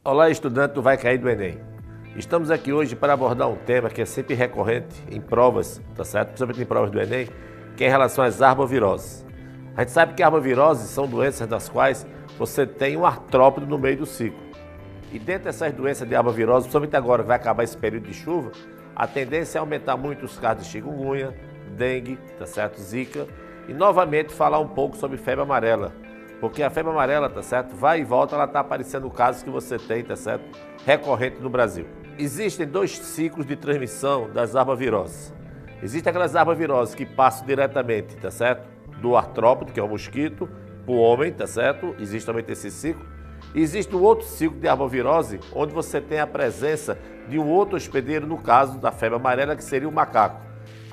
Olá, estudante do Vai Cair do Enem. Estamos aqui hoje para abordar um tema que é sempre recorrente em provas, tá certo? Principalmente em provas do Enem, que é em relação às arboviroses. A gente sabe que arboviroses são doenças das quais você tem um artrópode no meio do ciclo. E dentro dessas doenças de arbovirose, principalmente agora que vai acabar esse período de chuva, a tendência é aumentar muito os casos de chikungunya, dengue, tá certo? Zika, e novamente falar um pouco sobre febre amarela. Porque a febre amarela, tá certo? Vai e volta, ela tá aparecendo casos que você tem, tá certo? Recorrente no Brasil. Existem dois ciclos de transmissão das arboviroses. Existem aquelas arboviroses que passam diretamente, tá certo? Do artrópode, que é o mosquito, para o homem, tá certo? Existe também esse ciclo. E existe um outro ciclo de arbovirose, onde você tem a presença de um outro hospedeiro, no caso da febre amarela, que seria o macaco.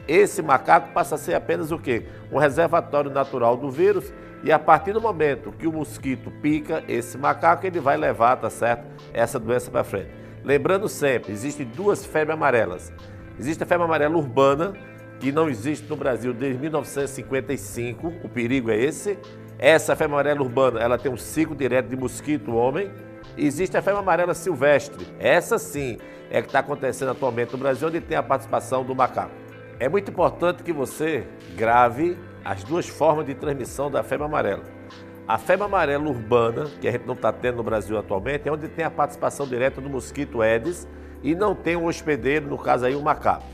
Esse macaco passa a ser apenas o quê? Um reservatório natural do vírus, e a partir do momento que o mosquito pica esse macaco, ele vai levar, tá certo, essa doença para frente. Lembrando sempre, existem duas febres amarelas. Existe a febre amarela urbana, que não existe no Brasil desde 1955, o perigo é esse. Essa febre amarela urbana, ela tem um ciclo direto de mosquito-homem. Existe a febre amarela silvestre, essa sim é que está acontecendo atualmente no Brasil, onde tem a participação do macaco. É muito importante que você grave as duas formas de transmissão da febre amarela. A febre amarela urbana, que a gente não está tendo no Brasil atualmente, é onde tem a participação direta do mosquito Aedes e não tem um hospedeiro, no caso aí o macaco.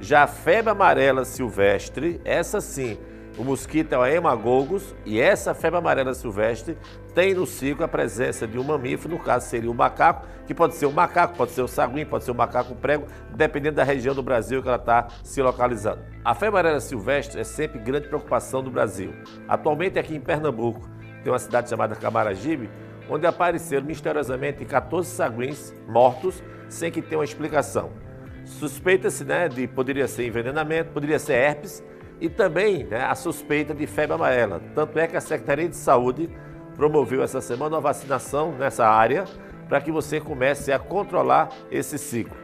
Já a febre amarela silvestre, essa sim, o mosquito é o Haemococcus e essa febre amarela silvestre tem no ciclo a presença de um mamífero, no caso seria o macaco, que pode ser o macaco, pode ser o saguim, pode ser o macaco prego, dependendo da região do Brasil que ela está se localizando. A febre amarela silvestre é sempre grande preocupação do Brasil. Atualmente aqui em Pernambuco tem uma cidade chamada Camaragibe, onde apareceram misteriosamente 14 saguins mortos sem que tenha uma explicação. Suspeita-se, poderia ser envenenamento, poderia ser herpes, e também a suspeita de febre amarela. Tanto é que a Secretaria de Saúde promoveu essa semana uma vacinação nessa área para que você comece a controlar esse ciclo.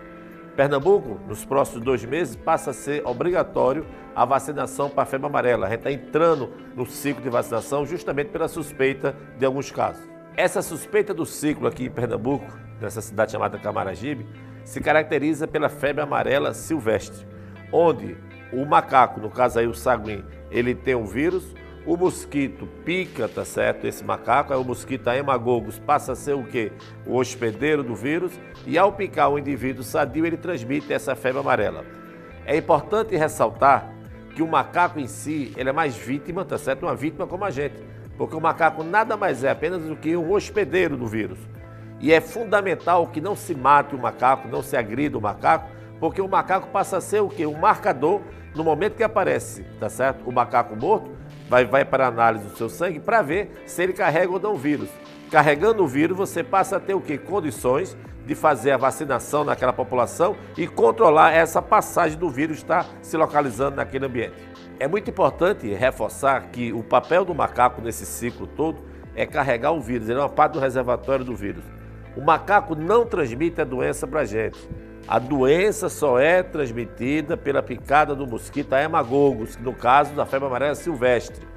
Pernambuco, nos próximos 2 meses, passa a ser obrigatório a vacinação para a febre amarela. A gente está entrando no ciclo de vacinação justamente pela suspeita de alguns casos. Essa suspeita do ciclo aqui em Pernambuco, nessa cidade chamada Camaragibe, se caracteriza pela febre amarela silvestre, onde o macaco, no caso aí o saguim, ele tem um vírus, o mosquito pica, tá certo, esse macaco, aí o mosquito Haemococcus passa a ser o quê? O hospedeiro do vírus, e ao picar o indivíduo sadio, ele transmite essa febre amarela. É importante ressaltar que o macaco em si, ele é mais vítima, tá certo? Uma vítima como a gente, porque o macaco nada mais é apenas do que um hospedeiro do vírus. E é fundamental que não se mate o macaco, não se agrida o macaco, porque o macaco passa a ser o quê? Um marcador. No momento que aparece, tá certo? O macaco morto, vai para a análise do seu sangue para ver se ele carrega ou não o vírus. Carregando o vírus, você passa a ter o quê? Condições de fazer a vacinação naquela população e controlar essa passagem do vírus estar se localizando naquele ambiente. É muito importante reforçar que o papel do macaco nesse ciclo todo é carregar o vírus, ele é uma parte do reservatório do vírus. O macaco não transmite a doença para a gente. A doença só é transmitida pela picada do mosquito Haemococcus, no caso da febre amarela silvestre.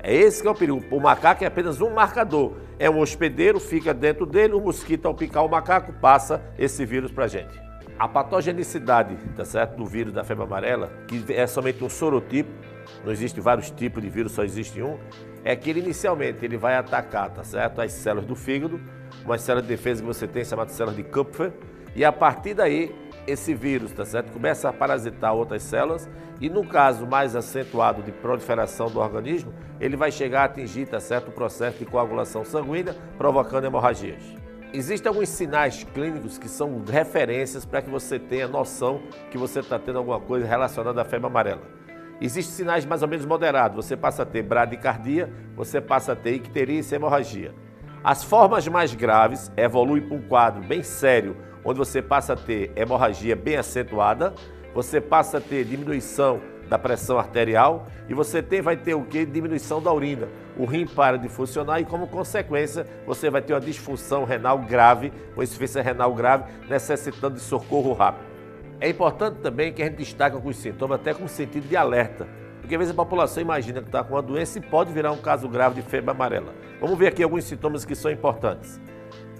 É esse que é o perigo. O macaco é apenas um marcador. É um hospedeiro, fica dentro dele, o mosquito ao picar o macaco passa esse vírus para a gente. A patogenicidade, tá certo, do vírus da febre amarela, que é somente um sorotipo, não existem vários tipos de vírus, só existe um, é que ele inicialmente ele vai atacar, tá certo, as células do fígado, uma célula de defesa que você tem chamada célula de Kupffer, e a partir daí, esse vírus, tá certo, começa a parasitar outras células e no caso mais acentuado de proliferação do organismo, ele vai chegar a atingir, tá certo, o processo de coagulação sanguínea, provocando hemorragias. Existem alguns sinais clínicos que são referências para que você tenha noção que você está tendo alguma coisa relacionada à febre amarela. Existem sinais mais ou menos moderados, você passa a ter bradicardia, você passa a ter icterícia e hemorragia. As formas mais graves evoluem para um quadro bem sério, onde você passa a ter hemorragia bem acentuada, você passa a ter diminuição da pressão arterial e você vai ter o quê? Diminuição da urina. O rim para de funcionar e, como consequência, você vai ter uma disfunção renal grave, uma insuficiência renal grave, necessitando de socorro rápido. É importante também que a gente destaque alguns sintomas, até com sentido de alerta, porque às vezes a população imagina que está com uma doença e pode virar um caso grave de febre amarela. Vamos ver aqui alguns sintomas que são importantes.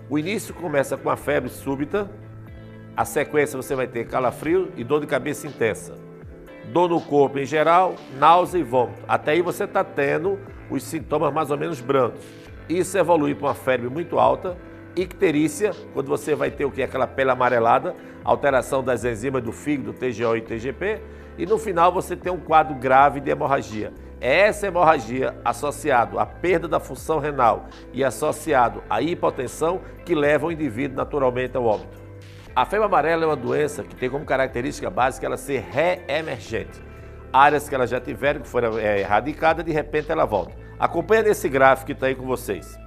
O início começa com a febre súbita, a sequência você vai ter calafrio e dor de cabeça intensa. Dor no corpo em geral, náusea e vômito. Até aí você está tendo os sintomas mais ou menos brandos. Isso evolui para uma febre muito alta, icterícia, quando você vai ter o que? Aquela pele amarelada, alteração das enzimas do fígado, TGO e TGP, e no final você tem um quadro grave de hemorragia. É essa hemorragia associado à perda da função renal e associado à hipotensão que leva o indivíduo naturalmente ao óbito. A febre amarela é uma doença que tem como característica básica ela ser reemergente. Áreas que ela já tiveram, que foram erradicadas, de repente ela volta. Acompanha nesse gráfico que está aí com vocês.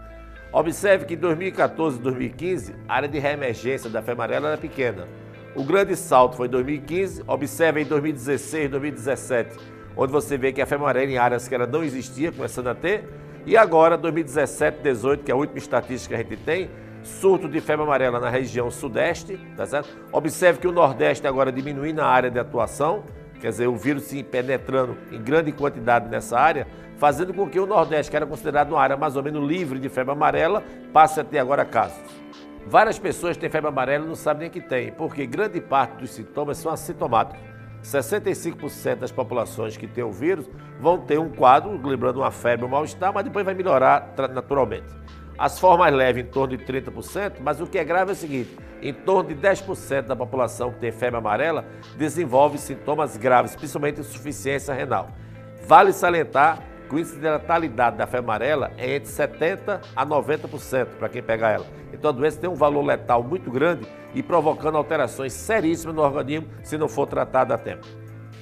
Observe que em 2014 e 2015, a área de reemergência da febre amarela era pequena. O grande salto foi em 2015, observe em 2016 e 2017, onde você vê que a febre amarela em áreas que ela não existia, começando a ter, e agora 2017 e 2018, que é a última estatística que a gente tem, surto de febre amarela na região sudeste, tá certo? Observe que o nordeste agora diminui na área de atuação, quer dizer, o vírus se penetrando em grande quantidade nessa área, fazendo com que o Nordeste, que era considerado uma área mais ou menos livre de febre amarela, passe a ter agora casos. Várias pessoas têm febre amarela e não sabem nem que tem, porque grande parte dos sintomas são assintomáticos. 65% das populações que têm o vírus vão ter um quadro, lembrando uma febre, um mal-estar, mas depois vai melhorar naturalmente. As formas leves em torno de 30%, mas o que é grave é o seguinte, em torno de 10% da população que tem febre amarela desenvolve sintomas graves, principalmente insuficiência renal. Vale salientar que o índice de letalidade da febre amarela é entre 70% a 90% para quem pegar ela. Então a doença tem um valor letal muito grande e provocando alterações seríssimas no organismo se não for tratada a tempo.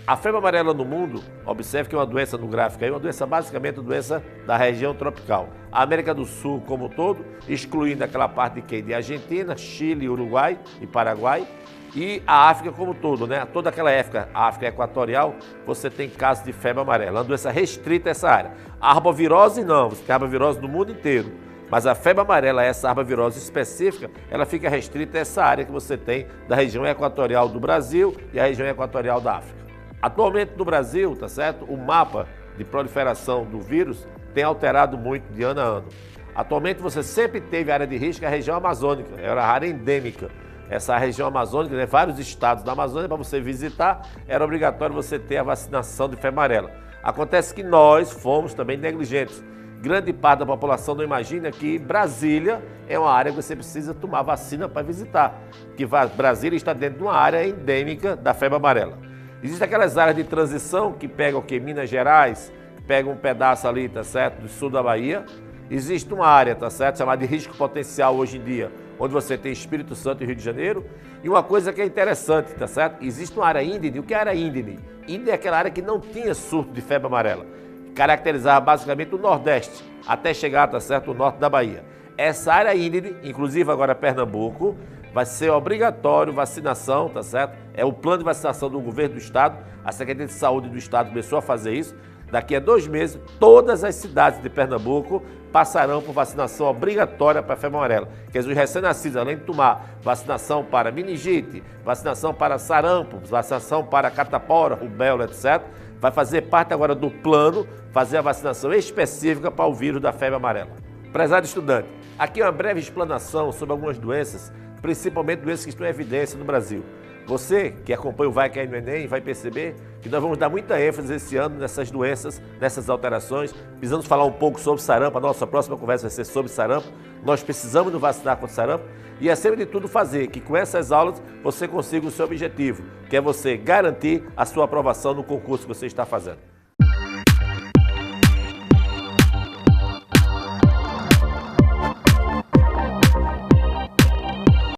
A febre amarela no mundo, observe que é uma doença no gráfico aí, uma doença basicamente uma doença da região tropical. A América do Sul como um todo, excluindo aquela parte de Argentina, Chile, Uruguai e Paraguai, e a África como um todo, né? Toda aquela África, a África equatorial, você tem casos de febre amarela, uma doença restrita a essa área. A arbovirose não, você tem arbovirose no mundo inteiro. Mas a febre amarela, essa arbovirose específica, ela fica restrita a essa área que você tem da região equatorial do Brasil e a região equatorial da África. Atualmente no Brasil, tá certo? O mapa de proliferação do vírus tem alterado muito de ano a ano. Atualmente você sempre teve área de risco, a região amazônica, era a área endêmica. Essa região amazônica, né, vários estados da Amazônia, para você visitar, era obrigatório você ter a vacinação de febre amarela. Acontece que nós fomos também negligentes. Grande parte da população não imagina que Brasília é uma área que você precisa tomar vacina para visitar. Que Brasília está dentro de uma área endêmica da febre amarela. Existem aquelas áreas de transição que pegam o quê? Minas Gerais, pegam um pedaço ali, tá certo? Do sul da Bahia. Existe uma área, tá certo? Chamada de risco potencial hoje em dia, onde você tem Espírito Santo e Rio de Janeiro. E uma coisa que é interessante, tá certo? Existe uma área índene. O que é área índene? Índene é aquela área que não tinha surto de febre amarela. Caracterizava basicamente o Nordeste, até chegar, tá certo? O norte da Bahia. Essa área índene, inclusive agora Pernambuco, vai ser obrigatório vacinação, tá certo? É o plano de vacinação do governo do estado, a Secretaria de Saúde do estado começou a fazer isso. Daqui a 2 meses, todas as cidades de Pernambuco passarão por vacinação obrigatória para a febre amarela. Quer dizer, os recém-nascidos, além de tomar vacinação para meningite, vacinação para sarampo, vacinação para catapora, rubéola, etc., vai fazer parte agora do plano, fazer a vacinação específica para o vírus da febre amarela. Prezado estudante, aqui é uma breve explanação sobre algumas doenças, principalmente doenças que estão em evidência no Brasil. Você que acompanha o Vai Cair no Enem vai perceber que nós vamos dar muita ênfase esse ano nessas doenças, nessas alterações. Precisamos falar um pouco sobre sarampo, a nossa próxima conversa vai ser sobre sarampo. Nós precisamos nos vacinar contra sarampo e, acima de tudo, fazer que com essas aulas você consiga o seu objetivo, que é você garantir a sua aprovação no concurso que você está fazendo.